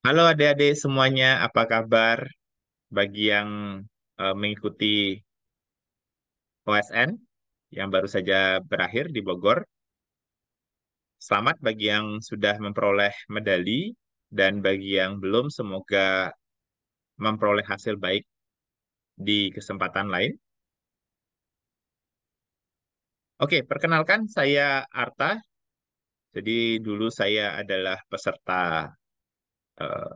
Halo adik-adik semuanya, apa kabar? Bagi yang mengikuti OSN yang baru saja berakhir di Bogor, selamat bagi yang sudah memperoleh medali dan bagi yang belum, semoga memperoleh hasil baik di kesempatan lain. Oke, perkenalkan saya Arta. Jadi dulu saya adalah peserta eh,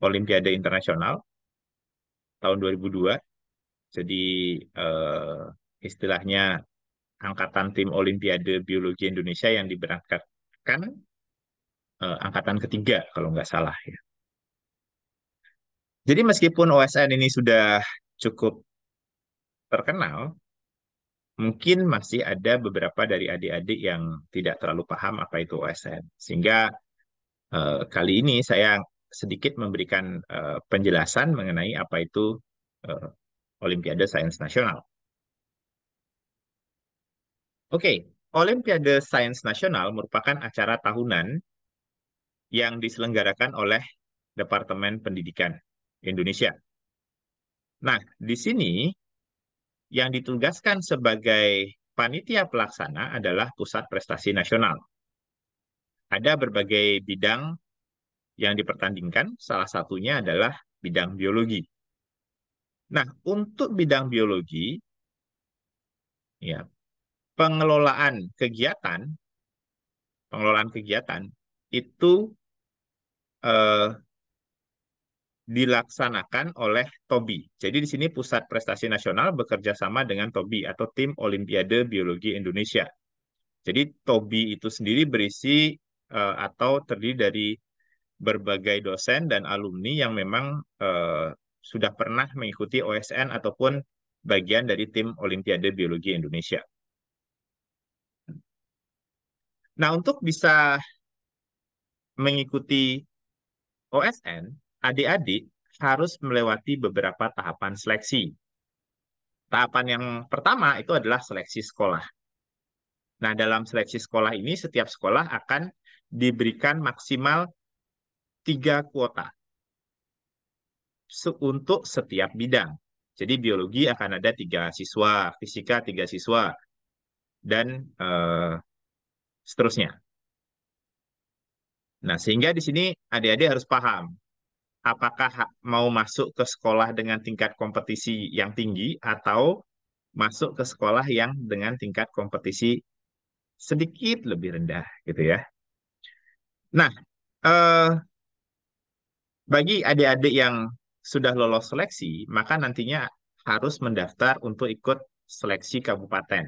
Olimpiade Internasional tahun 2002. Jadi eh, istilahnya angkatan tim Olimpiade Biologi Indonesia yang diberangkatkan angkatan ketiga kalau nggak salah ya. Jadi meskipun OSN ini sudah cukup terkenal, mungkin masih ada beberapa dari adik-adik yang tidak terlalu paham apa itu OSN. Sehingga kali ini saya sedikit memberikan penjelasan mengenai apa itu eh, Olimpiade Sains Nasional. Oke, Olimpiade Sains Nasional merupakan acara tahunan yang diselenggarakan oleh Departemen Pendidikan Indonesia. Nah, di sini yang ditugaskan sebagai panitia pelaksana adalah Pusat Prestasi Nasional. Ada berbagai bidang yang dipertandingkan, salah satunya adalah bidang biologi. Nah, untuk bidang biologi, ya, pengelolaan kegiatan itu eh, dilaksanakan oleh TOBI. Jadi di sini Pusat Prestasi Nasional bekerja sama dengan TOBI atau Tim Olimpiade Biologi Indonesia. Jadi TOBI itu sendiri berisi atau terdiri dari berbagai dosen dan alumni yang memang sudah pernah mengikuti OSN ataupun bagian dari tim Olimpiade Biologi Indonesia. Nah, untuk bisa mengikuti OSN, adik-adik harus melewati beberapa tahapan seleksi. Tahapan yang pertama itu adalah seleksi sekolah. Nah, dalam seleksi sekolah ini, setiap sekolah akan diberikan maksimal 3 kuota untuk setiap bidang. Jadi biologi akan ada 3 siswa, fisika 3 siswa, dan seterusnya. Nah, sehingga di sini adik-adik harus paham, apakah mau masuk ke sekolah dengan tingkat kompetisi yang tinggi atau masuk ke sekolah yang dengan tingkat kompetisi sedikit lebih rendah, gitu ya. Nah, eh, bagi adik-adik yang sudah lolos seleksi, maka nantinya harus mendaftar untuk ikut seleksi kabupaten.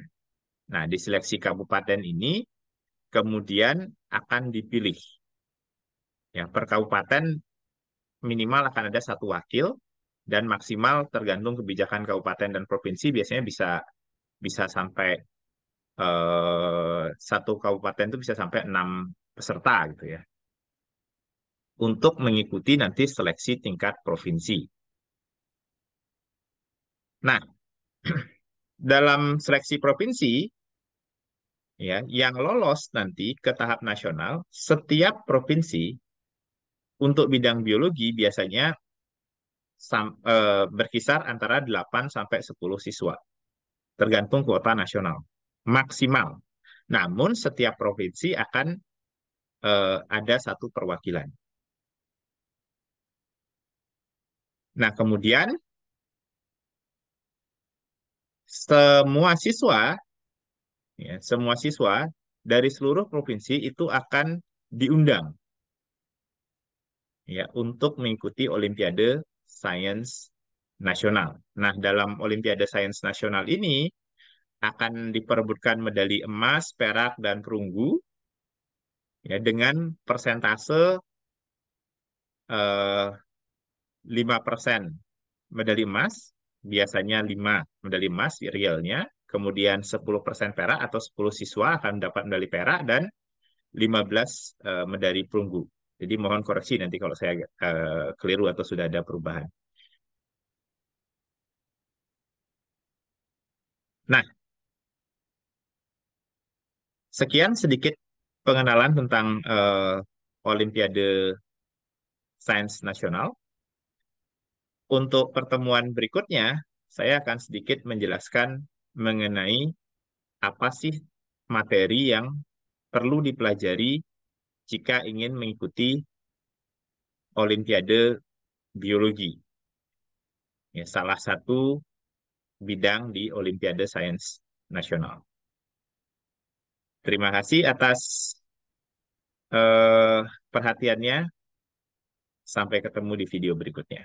Nah, di seleksi kabupaten ini kemudian akan dipilih. Ya, per kabupaten minimal akan ada 1 wakil dan maksimal tergantung kebijakan kabupaten dan provinsi biasanya bisa bisa sampai satu kabupaten itu bisa sampai 6 peserta gitu ya untuk mengikuti nanti seleksi tingkat provinsi. Nah, dalam seleksi provinsi ya yang lolos nanti ke tahap nasional, setiap provinsi untuk bidang biologi biasanya berkisar antara 8 sampai 10 siswa, tergantung kuota nasional maksimal. Namun setiap provinsi akan ada satu perwakilan. Nah, kemudian semua siswa dari seluruh provinsi itu akan diundang ya untuk mengikuti Olimpiade Sains Nasional. Nah, dalam Olimpiade Sains Nasional ini akan diperebutkan medali emas, perak, dan perunggu ya dengan persentase 5% medali emas, biasanya 5 medali emas realnya, kemudian 10% perak atau 10 siswa akan mendapat medali perak dan 15 medali perunggu. Jadi mohon koreksi nanti kalau saya keliru atau sudah ada perubahan. Nah, sekian sedikit pengenalan tentang Olimpiade Sains Nasional. Untuk pertemuan berikutnya, saya akan sedikit menjelaskan mengenai apa sih materi yang perlu dipelajari jika ingin mengikuti Olimpiade Biologi. Ya, salah satu bidang di Olimpiade Sains Nasional. Terima kasih atas perhatiannya. Sampai ketemu di video berikutnya.